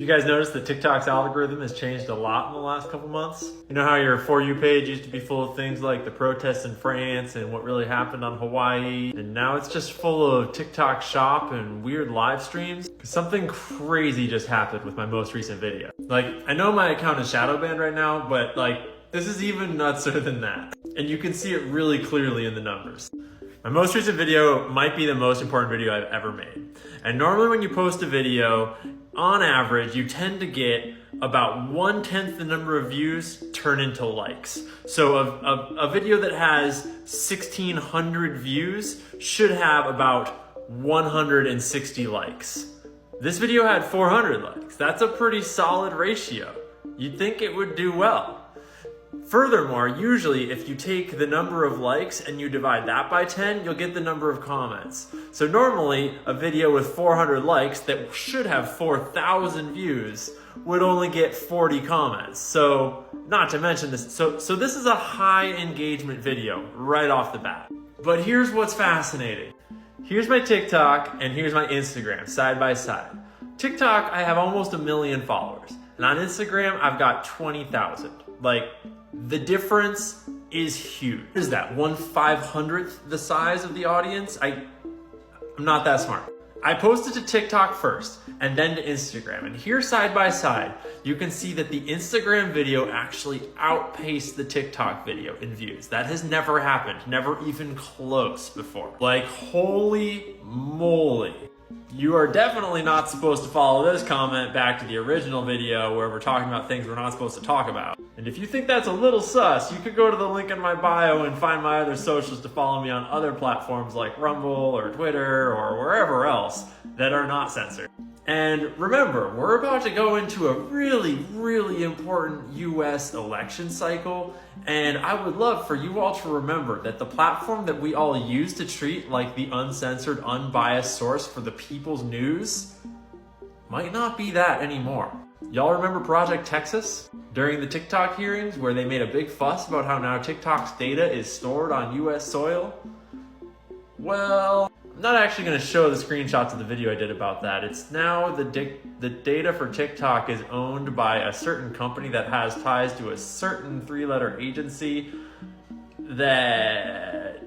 You guys notice that TikTok's algorithm has changed a lot in the last couple months? You know how your For You page used to be full of things like the protests in France and what really happened on Hawaii, and now it's just full of TikTok shop and weird live streams? Something crazy just happened with my most recent video. I know my account is shadow banned right now, but this is even nutser than that. And you can see it really clearly in the numbers. My most recent video might be the most important video I've ever made. And normally when you post a video, on average, you tend to get about 1/10 the number of views turn into likes. So a video that has 1,600 views should have about 160 likes. This video had 400 likes. That's a pretty solid ratio. You'd think it would do well. Furthermore, usually if you take the number of likes and you divide that by 10, you'll get the number of comments. So normally a video with 400 likes that should have 4,000 views would only get 40 comments. So not to mention this, so this is a high engagement video right off the bat. But here's what's fascinating. Here's my TikTok and here's my Instagram side by side. TikTok, I have almost 1 million followers. And on Instagram, I've got 20,000. The difference is huge. What is that, 1/500th the size of the audience? I'm not that smart. I posted to TikTok first and then to Instagram. And here side by side, you can see that the Instagram video actually outpaced the TikTok video in views. That has never happened, never even close before. Holy moly. You are definitely not supposed to follow this comment back to the original video where we're talking about things we're not supposed to talk about. And if you think that's a little sus, you could go to the link in my bio and find my other socials to follow me on other platforms like Rumble or Twitter or wherever else that are not censored. And remember, we're about to go into a really, really important US election cycle, and I would love for you all to remember that the platform that we all use to treat like the uncensored, unbiased source for the people's news might not be that anymore. Y'all remember Project Texas during the TikTok hearings where they made a big fuss about how now TikTok's data is stored on US soil? Well, I'm not actually going to show the screenshots of the video I did about that. It's now the data for TikTok is owned by a certain company that has ties to a certain 3-letter agency that,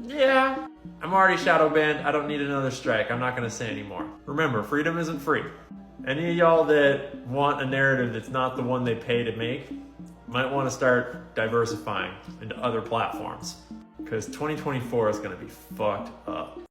yeah, I'm already shadow banned. I don't need another strike. I'm not going to say anymore. Remember, freedom isn't free. Any of y'all that want a narrative that's not the one they pay to make might want to start diversifying into other platforms, because 2024 is going to be fucked up.